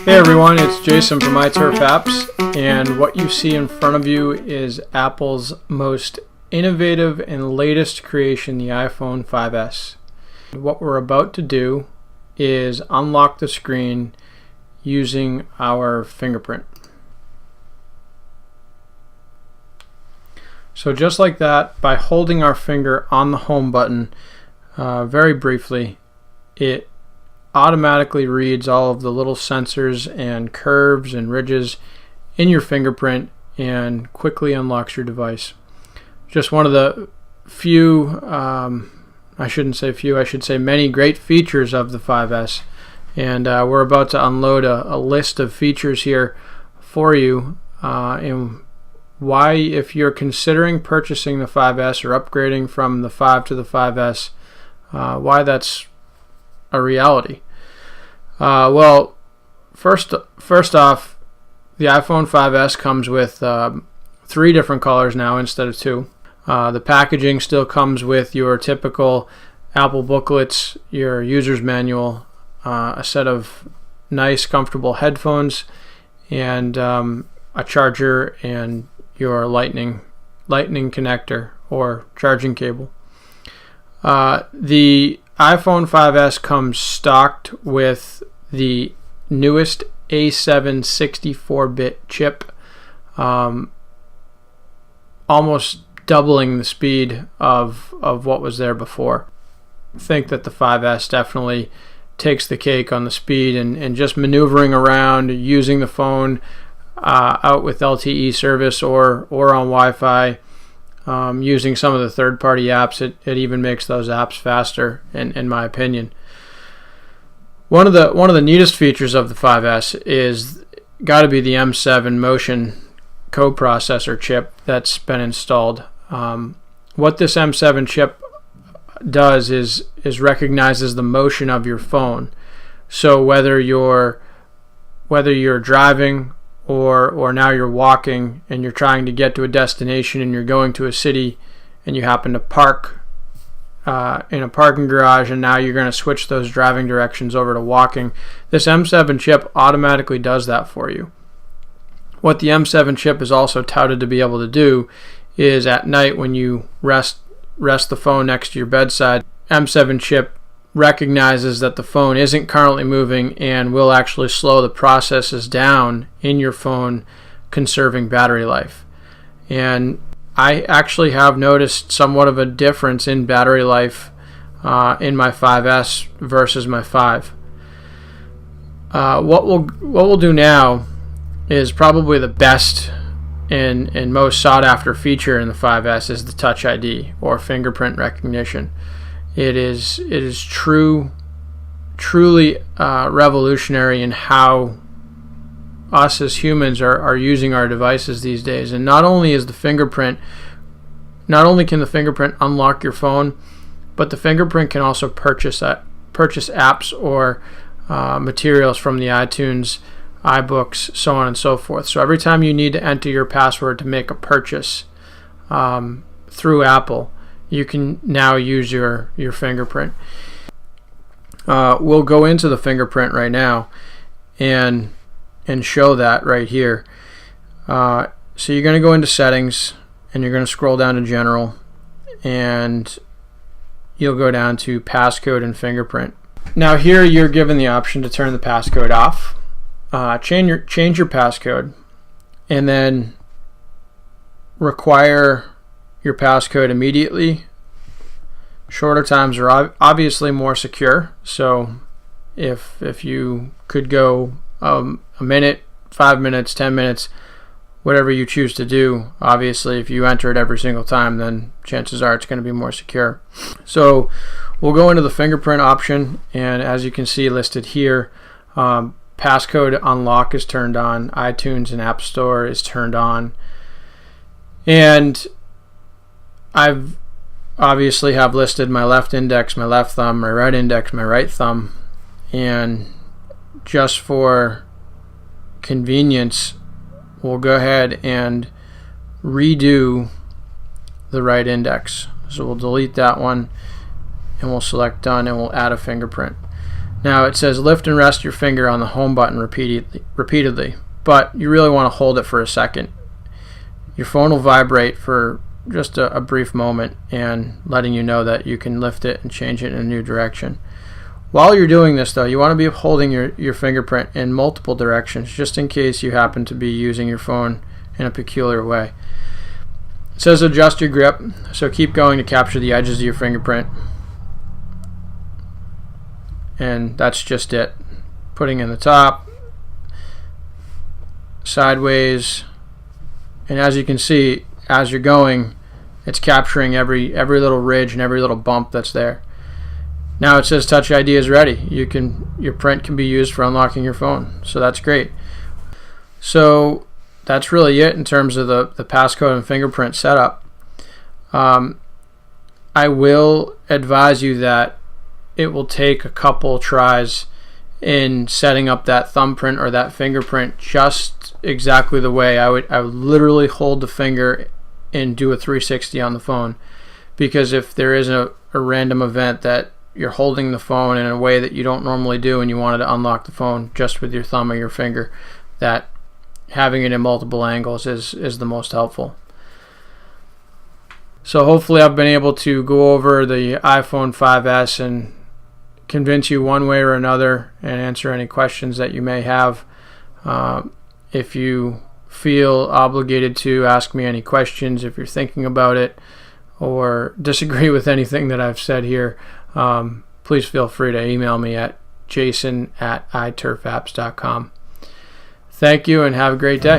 Hey everyone, it's Jason from iTurfApps, and what you see in front of you is Apple's most innovative and latest creation, the iPhone 5S. What we're about to do is unlock the screen using our fingerprint. So just like that, by holding our finger on the home button very briefly, it automatically reads all of the little sensors and curves and ridges in your fingerprint and quickly unlocks your device. Just one of the few, I shouldn't say few, I should say many great features of the 5S. And we're about to unload a list of features here for you, and why, if you're considering purchasing the 5S or upgrading from the 5 to the 5S, why that's a reality. Well, first off, the iPhone 5S comes with 3 different colors now instead of 2. The packaging still comes with your typical Apple booklets, your user's manual, a set of nice, comfortable headphones, and a charger and your lightning connector or charging cable. The iPhone 5S comes stocked with the newest A7 64-bit chip, almost doubling the speed of what was there before. I think that the 5S definitely takes the cake on the speed and just maneuvering around, using the phone out with LTE service or on Wi-Fi, using some of the third-party apps. It even makes those apps faster, in my opinion. One of the neatest features of the 5S is got to be the M7 motion coprocessor chip that's been installed. What this M7 chip does is recognizes the motion of your phone. So whether you're driving or now you're walking and you're trying to get to a destination and you're going to a city and you happen to park in a parking garage and now you're going to switch those driving directions over to walking, this M7 chip automatically does that for you. What the M7 chip is also touted to be able to do is at night when you rest the phone next to your bedside, M7 chip recognizes that the phone isn't currently moving and will actually slow the processes down in your phone, conserving battery life. And I actually have noticed somewhat of a difference in battery life in my 5S versus my 5. What we'll do now is probably the best and most sought after feature in the 5S is the Touch ID or fingerprint recognition. It is truly revolutionary in how us as humans are using our devices these days. And not only can the fingerprint unlock your phone, but the fingerprint can also purchase apps or materials from the iTunes, iBooks, so on and so forth. So every time you need to enter your password to make a purchase through Apple, you can now use your fingerprint. We'll go into the fingerprint right now and show that right here. So you're going to go into settings and you're going to scroll down to general and you'll go down to passcode and fingerprint. Now here you're given the option to turn the passcode off, change your passcode, and then require your passcode immediately. Shorter times are obviously more secure, so if you could go a minute, 5 minutes, 10 minutes, whatever you choose to do, obviously if you enter it every single time, then chances are it's going to be more secure. So we'll go into the fingerprint option, and as you can see listed here, passcode unlock is turned on, iTunes and App Store is turned on, and I've obviously have listed my left index, my left thumb, my right index, my right thumb, and just for convenience, we'll go ahead and redo the right index. So we'll delete that one and we'll select done and we'll add a fingerprint. Now it says lift and rest your finger on the home button repeatedly, but you really want to hold it for a second. Your phone will vibrate for just a brief moment and letting you know that you can lift it and change it in a new direction. While you're doing this though, you want to be holding your fingerprint in multiple directions just in case you happen to be using your phone in a peculiar way. It says adjust your grip, so keep going to capture the edges of your fingerprint. And that's just it. Putting in the top, sideways, and as you can see, as you're going, it's capturing every little ridge and every little bump that's there. Now it says Touch ID is ready. Your print can be used for unlocking your phone, so that's great. So that's really it in terms of the passcode and fingerprint setup. I will advise you that it will take a couple tries in setting up that thumbprint or that fingerprint just exactly the way I would literally hold the finger and do a 360 on the phone, because if there is a random event that you're holding the phone in a way that you don't normally do and you wanted to unlock the phone just with your thumb or your finger, that having it in multiple angles is the most helpful. So hopefully I've been able to go over the iPhone 5S and convince you one way or another and answer any questions that you may have. If you feel obligated to ask me any questions, if you're thinking about it or disagree with anything that I've said here, please feel free to email me at jason@iTurfApps.com. Thank you and have a great day.